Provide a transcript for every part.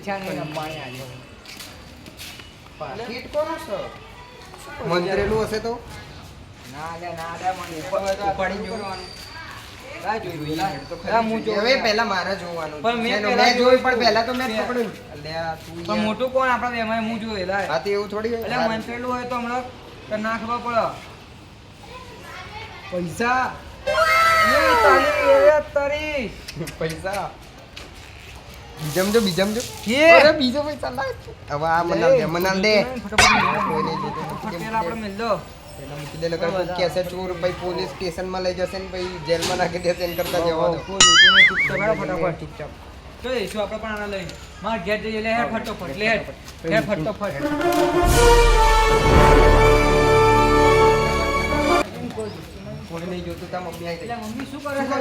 ઈચ્છા નહીં રમવાની આજે. પાકીટ કોનું છે? મંત્રેલું હશે તો ના લે ના લે મને ઉપાડી જો. લા જોઈ લા હું જો હવે પહેલા મારે જોવાનું પણ મેં છે. પહેલા મેં જોયું પણ જોયું. પહેલા તો મેં જ પકડ્યું. અલ્યા તું પણ યાર. મોટું કોણ આપણા બેમાં હું જોઈ લા હા તો એવું થોડી હોય. એટલે મંત્રેલું હોય તો હમણાં તો ના ખબર પડે પૈસા એ તારી એ તારી પૈસા બીજમ જો કે? અરે બીજો પૈસા લાવ. હવે આ મનાલ દે ફટાફટ કોઈ નહીં જોતું. પેલા આપણે મિલ દો પેલા મૂકી દે લગા કોઈ કહેશે ચોર ભાઈ પોલીસ સ્ટેશનમાં લઈ જશે ને ભાઈ જેલમાં નાખી દેશે એમ કરતા જવા દો. ફટાફટ ચૂપચાપ તો જઈશું આપણે પણ આના લઈ માર ઘેર જઈએ લે હેડ ફટોફટ લે હેડ ફટોફટ કોઈ નહીં જોતું તા મમ્મી આવી એટલે ગઈ. મમ્મી શું કરે છે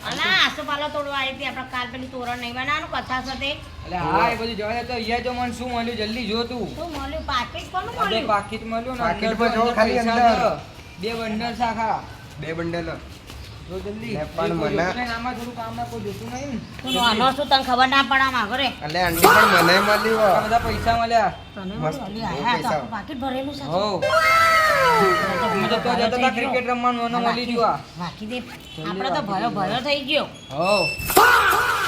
અલા આસોપાલો તોડવા આવી હતી આપણે કાલ પેલી તોરણ નહીં બનાવવાનું કથા સાથે એટલે હા એ બધું જવા દે તો અહીંયા જો મને શું મળ્યું જલ્દી જો તું શું મળ્યું પાકીટ કોનું આ બે મળ્યું પાકીટ મળ્યું ને પાકીટમાં અંદર જો ખાલી પૈસા અંદર. છે. બે બંડલ શાખા 2 બંડલ જો જલ્દી લે પણ કોઈ મને- જોતું નહીં, આમાં થોડું કામ ના કોઈ જોતું નહીં તું નાનો શું તને ખબર ના પડે આમ આગળ રે એટલે આંટી પણ મને મળ્યું આ હો. બધા પૈસા મળ્યા તને મસ્ત, મળ્યું. બહુ હા, તો પૈસા. આખું પાકીટ ભરેલું છે હો અમે તો ત્યાં જતા હતા ક્રિકેટ રમવાનું અને મળી ગયું આ રાખી દે આપણે તો ભયો ભયો થઈ ગયો હો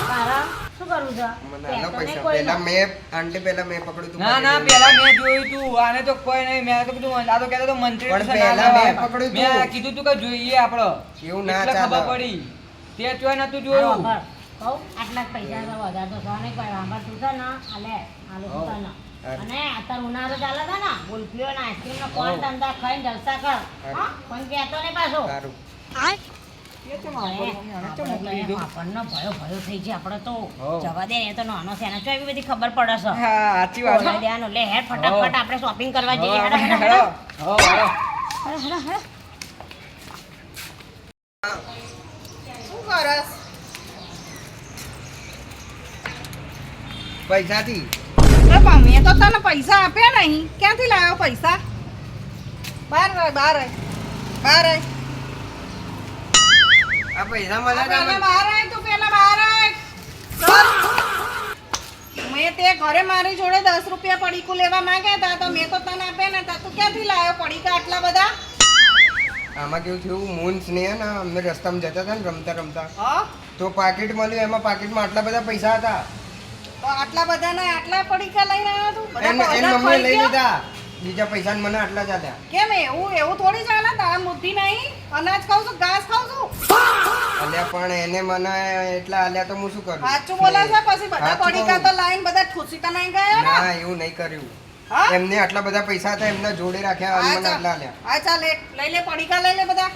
તારા શું કરવું છે મને તે આલો તો નહીં પૈસા કોઈ પહેલા મેં આંટી પહેલા મેં પકડ્યું તું ના ના પેલા મેં જોયું તું આને તો કોઈ નહીં મેં તો કીધું આ તો કહેતો તો મંત્રી પણ છે, પહેલા ના મેં લેવાય. પકડ્યું તું. મેં કીધું તું કે જોઈએ આપણો એવું ના એટલે ચાલે. ખબર પડી તે ચોય નતું હાલો, જોયું ભર. કહું આટલા જ પૈસા તો વધારે તો સૌ નહીં પડે આમાં તું છે ને આલે આલુ તું તને. હા. અને અત્યારે ઉનાળો ચાલે છે ને ગુલફીઓ ને આઈસ્ક્રીમ નો કોણ ધંધા ખાઈને જલસા કર હા પણ કહેતો નહીં પાછો સારું. એ તો મારો આને ચમ મોકલી દીધું? આપણને ભયો ભયો થઈ જાય આપણે તો હો. જવા દે ને એ તો નાનો છે એને તો એવી બધી ખબર પડે છે હા સાચી વાત બોલાવી દેવાનું. લે હેડ ફટાફટ આપણે શોપિંગ કરવા જઈએ હેડો, હેડો, હેડો. હેડો. હો, હેડો. હેડો, હેડો, હેડો. શું કરસ? પૈસાથી અરે પણ મેં તો તને પૈસા આપ્યા નહીં. ક્યાંથી લાવ્યો પૈસા? બહાર આય, બહાર આય. બહાર આય. આ પૈસા મળ્યા તા પેલા મને. બહાર આય, તું પેલા બહાર આય. ચાલ. મેં તે ઘરે મારી જોડે 10 રૂપિયા પડીકું લેવા માંગ્યા હતા તો મેં તો તને આપ્યા નતા. તું ક્યાંથી લાવ્યો પડીકા આટલા બધા? આમાં કેવું થયું મૂન્સ ને હે ને અમે રસ્તામાં જતા હતા ને રમતા રમતા હા? તો પાકીટ મળ્યું એમાં પાકીટમાં આટલા બધા પૈસા હતા. તો આટલા બધા ના આટલા પડીકા લઈને આવ્યો તું? બધા એની બધા મમ્મીએ લઈ ખાઈ ગયા? લીધા. બીજા પૈસા મને આટલા જ આલ્યા. કેમ એવું થોડી ચાલે? તારા બુદ્ધિ નહીં? અનાજ ખાવ છું, ઘાસ ખાવ છું. અલ્યા પણ એને મને એટલા આલ્યા તો હું શું કરું? સાચું બોલે છે પછી બધા સાચું પડીકા કહું. તો લાઈન બધા ઠૂસી તો નહીં ગયા ને? ના એવું નહીં કર્યું. હા? એમને આટલા બધા પૈસા હતા એમના જોડે રાખ્યા અને મને આટલા આલ્યા. આ ચાલ લઈ લે પડીકા લઈ લે બધા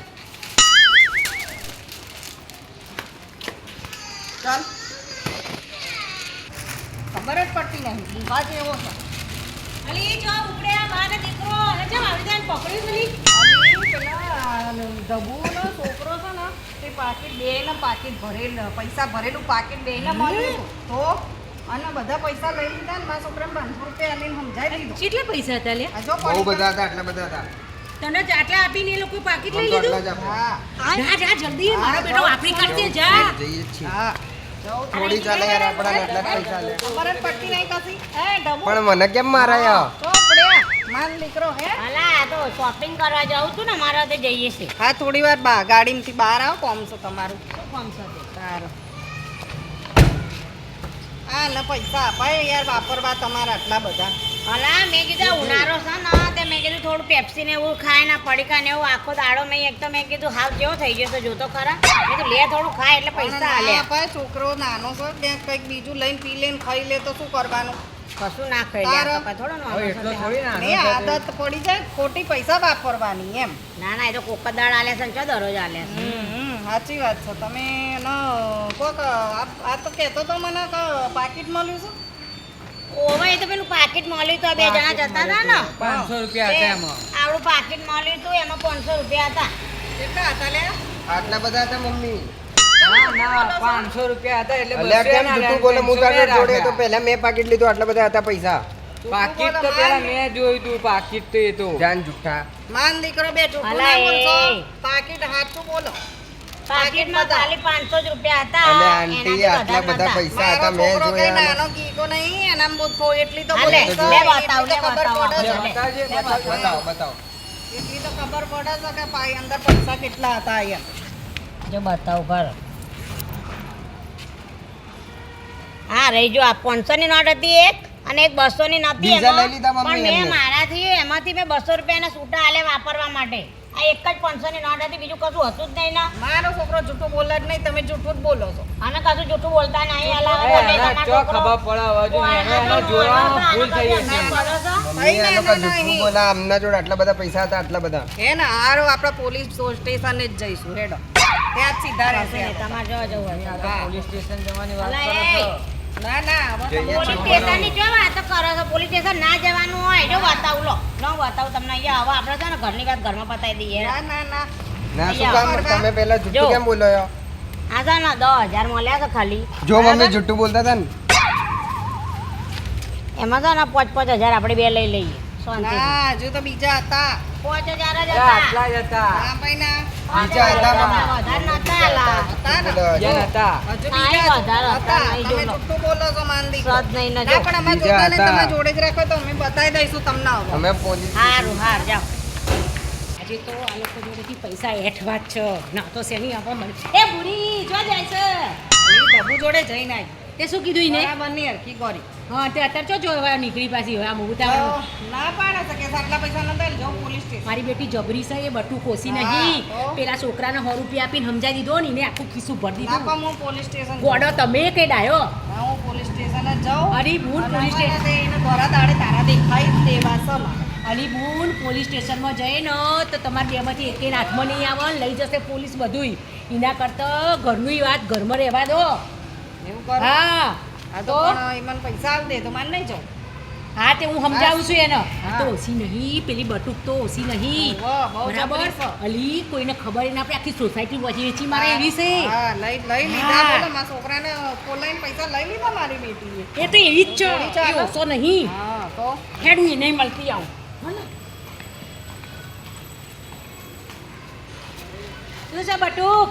ચાલ ખબર જ પડતી નહીં ઊંઘા જેવો છે અલી જો ઉપડે આ બાને દીકરો અને ચમ આવી જાય ને પકડ્યું પેલી અલી, પેલા ધબુનો છોકરો છે ને તે પાકીટ બે ને પાકીટ ભરેલ પૈસા ભરેલું પાકીટ બે ને મળ્યું તો અને બધા પૈસા લઈ લીધા ને મારા છોકરાને 500 રૂપિયા આલીને સમજાવી દીધું કેટલા પૈસા હતા લે આ જો બહુ પડીકા. બધા હતા આટલા બધા હતા. તને આટલા આપીને એ લોકો પાકીટ મને લઈ તો લીધું આટલા જ આપ્યા. હા જા જા જલ્દી મારો બેટો વાપરી કરશે જા જઈએ જ છીએ. હા જાઉં છું. થોડી ચાલે યાર આપણાને આટલા જ પૈસા આલ્યા. ખબર જ પડતી નહીં કશી હે ડબુ પણ મને કેમ મારાયા? તો પડ્યા માન દીકરો હે અલા આ તો શોપિંગ કરવા જાઉં છું ને મારા તો જઈએ છે હા થોડી વાર ગાડીમાંથી બહાર આવો કોમ છો તમારું શું કામ છે તે? સારું હા ને પૈસા અપાય યાર વાપરવા તમારા આટલા બધા અલા મેં કીધું આ ઉનાળો છે ને તે મેં કીધું થોડું પેપ્સી ને એવું ખાય ને પડીકા ને એવું આખો દાડો મેં એક તો મેં કીધું હાવ કેવો થઈ ગયો છે જોતો ખરા મેં કીધું લે થોડું ખાય એટલે પૈસા ના આલ્યા અપાય છોકરો નાનો છે ત્યાં કંઈક બીજું લઈને પી લઈને ખાઈ લે તો શું કરવાનું કશું ના ખાઈ લે તારો. આ પપ્પા થોડો હવે નાનો એટલો છે થોડી ના એ આદત પડી જાય ખોટી પૈસા વાપરવાની એમ ના ના એ તો કોક જ દાડ આલ્યા છે ને ચો દરરોજ આલ્યા છે સાચી વાત છે તમે એનો કોક આ તો કહેતો તો મને કે પાકીટ મળ્યું છે ઓવે એ તો પેલું પાકીટ મળ્યું તો બે જણા જતા હતા ને 500 રૂપિયા હતા એમાં આવડું પાકીટ મળ્યું હતું એમાં 500 રૂપિયા હતા કેટલા હતા લે આટલા બધા હતા મમ્મી. ના ના 500 રૂપિયા હતા એટલે અલ્યા બસો કેમ ના જૂઠું રહ્યા, બોલે? હું 300 તારે જોડે રાખ્યા. તો પહેલા મેં પાકીટ લીધું આટલા બધા હતા પૈસા. પાકીટ તો પેલા મેં જોયું તું પાકીટ તો એ તો જાન જુઠ્ઠા. માન દીકરો બે ચૂકું અલા ના બોલશો એ. પાકીટ હાચું બોલો પાકીટમાં ખાલી 500 જ રૂપિયા હતા. અને આંટી આટલા બધા પૈસા હતા મેં છોકરો કઈ જોયા નાનો કીકો નહીં એના બુદ્ધો એટલી તો હાલે, બોલે છે, લે એટલી બતાવ, તો લે ખબર બતાવ. પડે છે. બતાવજે, બતાવો બતાવો એટલી તો ખબર પડે છે કે ભાઈ અંદર પૈસા કેટલા હતા અહીંયા. જો બતાવ ઘર. હા રહી જો આ 500 ની નોટ હતી એક અને એક 200 ની નતી. બીજા એમાં લઈ લીધા મમ્મી પણ મેં એમને. મારાથી એમાંથી મેં 200 રૂપિયાના છૂટા આલે વાપરવા માટે. આ એક જ 500 ની નોટ હતી, બીજું કશું હતું જ નહીં ના. મારો છોકરો જૂઠું બોલે જ નહીં, તમે જૂઠું જ બોલો છો. અને કશું જૂઠું બોલતા નહીં. અલાવા એ તમે એને તમારો ચો છોકરો- ખબર પડે હવે જો એને જોવામાં ભૂલ થઈ હશે. મમ્મી આ લોકો જુઠ્ઠું બોલા આમના જોડે આટલા બધા પૈસા હતા આટલા બધા હે ને હારો આપણે પોલીસ સ્ટેશન જ જઈશું હેડો, ત્યાં જ સીધા રહેશે. તમારે જોવા જવું હોય. આ તો પોલીસ સ્ટેશન જવાની વાત અલા, કરો છો. ના ના હવે જઈએ પોલીસ સ્ટેશનની જો વાતો કરો છો. પોલીસ સ્ટેશન ના જવાનું હોય. જો બતાવું લો બતાવું તમને અહીંયા. હવે આપણે છે ને ઘરની વાત ઘરમાં પતાવી દઈએ. ના ના ના ના શું કામ તમે પહેલા જુઠ્ઠું જો. કેમ બોલ્યો આ છે ને 10,000 મળ્યા છે ખાલી. જો મમ્મી બરાબર? જુઠ્ઠું બોલતા હતા ને એમાં છે ને 5,000 આપણે બે લઈ લઈએ. શાંતિથી. ના હજુ તો બીજા હતા. 5,000 જ એ હતા. આટલા જ હતા. હા ભાઈ ના બીજા હતા મમ્મી. વધારે નતા આલા. હતા ને બોલો, બીજા નતા. હજુ હા, એ બીજા વધારે હતા, હતા. નહીં તમે જોલો. જૂઠું બોલો છો માન દીકરો. સદ નહીં ને ના જો. પણ અમારા બીજા જોતાને હતા. તમે જોડે જ રાખો તો અમે બતાવી દઈશું તમને હવે. અમે પોલીસ હારું હાર જાઓ. આજે તો આ લોકો જોડેથી પૈસા હેઠવા જ છે ના તો શેની આપવા મને એ બુરી જો જાય છે એ ડબ્બુ જોડે જઈને આવી. તે શું કીધું એને બરાબરની હરખી કરી. હા તે અત્યારે જો જોવા નીકળી પાછી હવે આમ તો ઉતાવળ ના પાડે છે કે આટલા પૈસા નતા જાઓ પોલીસ સ્ટેશન. મારી બેટી જબરી છે એ બટું કોસી હા, નહીં તો? પેલા છોકરાને 100 રૂપિયા આપીને સમજાવી દીધો ને એને આખું ખિસ્સું ભરી ના દીધું પણ હું પોલીસ સ્ટેશન ગોડો તમે કે ડાયો હા, હું પોલીસ સ્ટેશન જ જાઉં. અરે બુન અને પોલીસ અમારે સ્ટેશન તે એને ઘોડા દાડે તારા દેખાય જ દેવા છે મારે. અલીબુન પોલીસ સ્ટેશનમાં જઈએ ને તો તમારા બેમાંથી એકે હાથમાં નહીં આવે ને લઈ જશે પોલીસ બધુંય એના કરતાં ઘરની વાત ઘરમાં રહેવા દો એવું કરું. હા આ તો પણ એ મને પૈસા આલ દે તો મારે નહીં જાઉં. હા તે હું સમજાવું છું એને હા. આ તો ઓછી નહીં પેલી બટુક તો ઓછી નહીં વાહ, બહુ બરાબર જબરી છે. અલી કોઈને ખબર ના આપણે આખી સોસાયટી વેચી મારે એવી છે હા, લઈ લીધા હા. બોલો મારા છોકરાને પોલાઈને પૈસા લઈ લીધા મારી બેટીએ. એ તો એવી જ થોડી છે ચાલે. એ ઓછો નહીં હા તો હેડું એ નહીં મળતી આવું હો ને? શું છે બટુક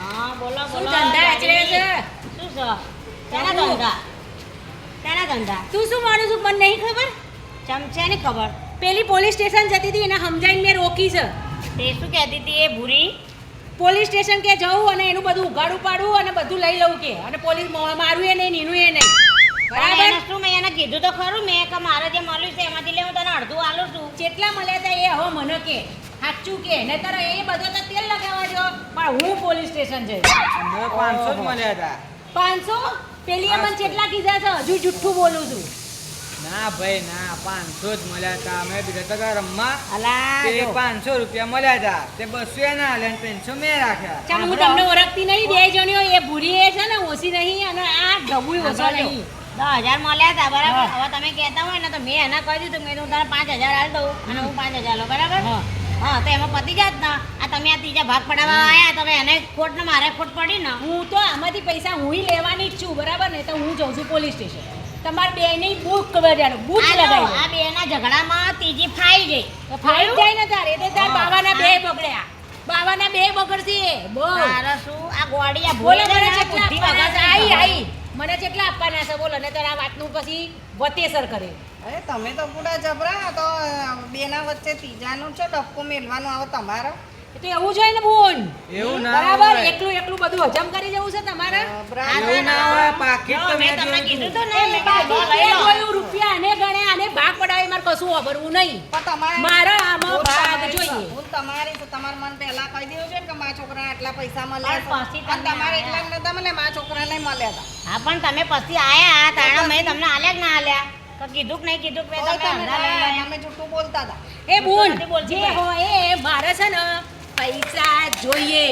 હા બોલો શું બોલો. ધંધા આચરે છે શું છે? શેના ધંધા? શેના ધંધા? તું શું માનું છું મને નહીં ખબર ચમચાની ખબર. પેલી પોલીસ સ્ટેશન જતી હતી એને સમજાઈને મેં રોકી છે તે શું કહેતી હતી એ ભૂરી? પોલીસ સ્ટેશન કે જવું અને એનું બધું ઉઘાડું પાડું અને બધું લઈ લઉં કે અને પોલીસ મારું એ નહીં નીનું એ નહીં પણ બરાબર એને શું મેં એને કીધું તો ખરું મેં કે મારે જે મળ્યું છે એમાંથી લે હું તને અડધું આલું છું. જેટલા મળ્યા હતા એ હવે મને કે સાચું કે નહીતર એ બધો તો તેલ લગાવવા જો પણ હું પોલીસ સ્ટેશન જઈશ અમને 500 જ મળ્યા હતા. 500 પેલી એ મને કેટલા કીધા છે હજુ જુઠ્ઠું બોલું છું ના ભાઈ ના 500 જ મળ્યા હતા. અમે બીજા તો રમવા અલા તે જો. 500 રૂપિયા મળ્યા હતા. તે 200 એના આલ્યા અને 300 મેં રાખ્યા. ચાલ હું તમને ઓળખતી નહીં બે જણીઓ એ ભૂરી એ છે ને ઓછી નહીં અને આ ડબુય ઓછો આગળ જો. નહીં 10,000 મળ્યા હતા બરાબર. હા. હવે તમે કહેતા હોય ને તો મેં એને કહી દીધું મેં કીધું તારે 5,000 આલ દઉં અને હું 5,000 લઉં બરાબર. હા. હા તો એમાં પતી જાત ને. આ તમે આ ત્રીજા ભાગ પડાવવા આયા તમે એને ખોટ ને મારે ખોટ પડી ને. હું તો આમાંથી પૈસા હુંય લેવાની જ છું બરાબર ને તો હું જાઉં છું પોલીસ સ્ટેશન તમારે બે નહીં બુક બજારો બુક આ જો, લગાવી આ બેના ઝઘડામાં ત્રીજી ફાઈ ગઈ. ફાઈટ જાય ને તારે એટલે તાર હા. બાવાના બે બગડ્યા બાવાના બે બગડશે બોલ મારે શું આ ગોળિયા બોલો ભૂલી મને ગઈ ને, કેટલા બુદ્ધિ આપવાના છે? વગર આઈ મને કેટલા આપવાના છે બોલો ને તારા વાતનું પછી વતેસર કરે અરે તમે તો પૂરા જબરા તો બેના વચ્ચે ત્રીજાનું છે ડબકો મેલવાનું આવે તમારો. એ તો એવું જોઈએ ને બોન એવું ના બરાબર હોય. એકલું એકલું બધું હજમ કરી જવું છે તમારે એવું ના હોય. પાકીટ જો, તો મેં મેં તમને જોયું કીધું હતું. તો ને, મેં કીધું બાકી લઈ એ લો. જોયું રૂપિયા આને ગણ્યા આને ભાગ પડાવે મારે કશું વાપરવું નહીં પણ તમારે મારા આમાં ભૂલ ભાગ તમારી છે. જોઈએ. ભૂલ તમારી છે. તમારે મને પહેલા કહી દેવું છે ને કે મારા છોકરાને આટલા પૈસા મળ્યા પણ છે. પછી અને તમે તમારે આયા. એટલા જ નતા મળ્યા મારા છોકરાને મળ્યા હતા. હા પણ તમે પછી આયા તાણા મેં તમને આલ્યા કે ના આલ્યા તો કીધું કે નહીં કીધું કે તો તમે તમે અંધા લઈ લાયા. તમે જૂઠું બોલતા હતા. એ બોન નથી બોલતી જે ભાઈ. હોય એ મારે છે ને પૈસા જોઈએ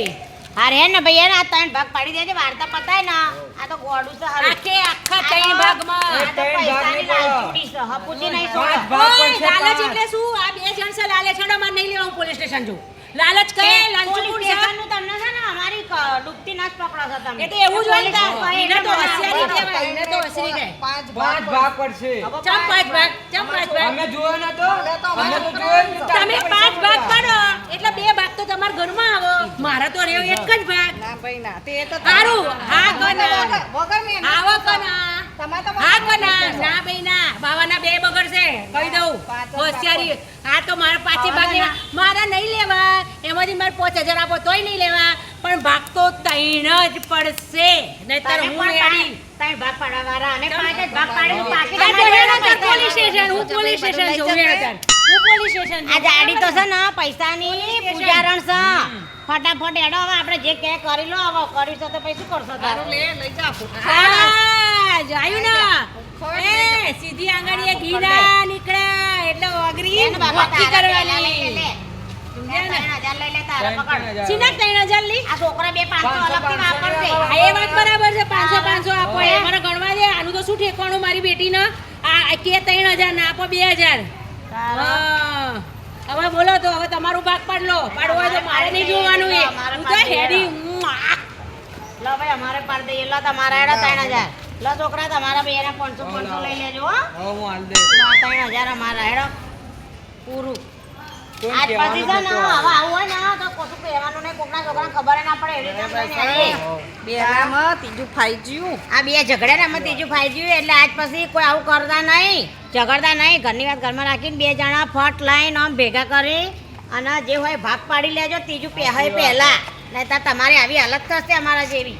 અરે ને ભાઈ એને આ ત્રણ ભાગ પાડી દેજે વાર્તા પતાય ને આ તો ગોડું છે હારું. આખે આખા ત્રણ ભાગમાં આ તો ત્રણ ભાગ પૈસાની નહીં પડો. લાલચુડી છે હપુચી નહીં પાંચ છોડો. ભાગ ઓય, પડશે, લાલચ પાંચ. એટલે શું આ બે જણ છે લાલે છેડો માં નહીં લેવા હું પોલીસ સ્ટેશન જઉં લાલચ કહે લાલચું પોલીસ કોણ છે સ્ટેશનનું તમને છે ને અમારી ડૂબતી ના જ પકડો છો તમે. એટલે એવું જ હોય ને તાર. પોલીસ એને તો સ્ટેશન હોશિયારી બરાબર. કહેવાય. એને તો હસરી ગઈ. પાંચ 5 ભાગ પડશે. હવે ચમ પાંચ ભાગ ચમ પાંચ ભાગ અમે જોયો નતો. તો અમે તો અમારા જોયો જ નતો. તમે પાંચ ભાગ પાડો એટલે બે ભાગ તો તમારા ઘરમાં આવે મારા તો રહ્યો એક જ ભાગ ના ભાઈ ના તે તો સારું હા કના વગર મહેનત આવો કના તમારે તો હા કના ના ભાઈ ના બાવાના 2 બગડશે કહી દઉં પાંચ જ હોશિયારી હા તો મારા પાછી ભાગ લેવા મારા નહીં લેવા એમાંથી મારે 5000 આપો તોય નહીં લેવા પણ ભાગ તો 3 જ પડશે નહીતર તને હું પણ રેડી ત્રણ ભાગ પાડવાવાળા અને 5 જ ભાગ પાડીને પાકીટ આ તો અમારી હેડો જોડે તાર પોલીસ સ્ટેશન હું પોલીસ સ્ટેશન જઉં હેડો તાર હું પોલીસ સ્ટેશન આ ગાડી તો છે ને પૈસાની પૂજારણ છે ફટાફટ હેડો હવે આપણે જે કે કરી લો હવે કરીશું તો પછી શું કરશો તારું લે લઈ જા હા જાયું ના એ સીધી આંગળીએ ઘી ના નીકળે એટલે ઓગરી એને બાબા ભક્તિ તારા પહેલા લઈ કરવાની લે. સમજ્યા ને? 3000 લઈ લે તારા પકડ. સીના 3000 લી આ છોકરા બે 500 અલગથી વાપરશે. આ એ વાત બરાબર છે 500 આપો એ મને ગણવા દે આનું તો શું ઠેકવાનું મારી બેટીને આ કે 3000 ના આપો 2000 હા હવે બોલો તો હવે તમારું ભાગ પાડ લો પાડવો હોય તો મારે નહીં જોવાનું એ હું તો હેડી લો ભાઈ અમારે પાડ દઈએ લો તમારા હેડો 3000 લો છોકરા તમારા બે 500 લઈ લેજો હો હવે હું હાલ દે લો 3000 અમારા હેડો પૂરું કોઈ આજ પછી કહેવાનું છે ને નથી હવે આવું હોય ને તો કશું કહેવાનું નહીં કોકના છોકરાને ખબર ય ના પડે એવી રીતે આપણે હેડીએ. બે આમાં ત્રીજું ફાઈ ગયું આ બે ઝઘડે ને અમે ત્રીજું ફાઈ ગયું એટલે આજ પછી કોઈ આવું કરતા નહીં ઝઘડતા નહીં ઘરની વાત ઘરમાં રાખીને 2 જણા ફટ લઈને આમ ભેગા કરી અને જે હોય ભાગ પાડી લેજો ત્રીજું પહેલા નહીં તો તમારી આવી હાલત થશે અમારા જેવી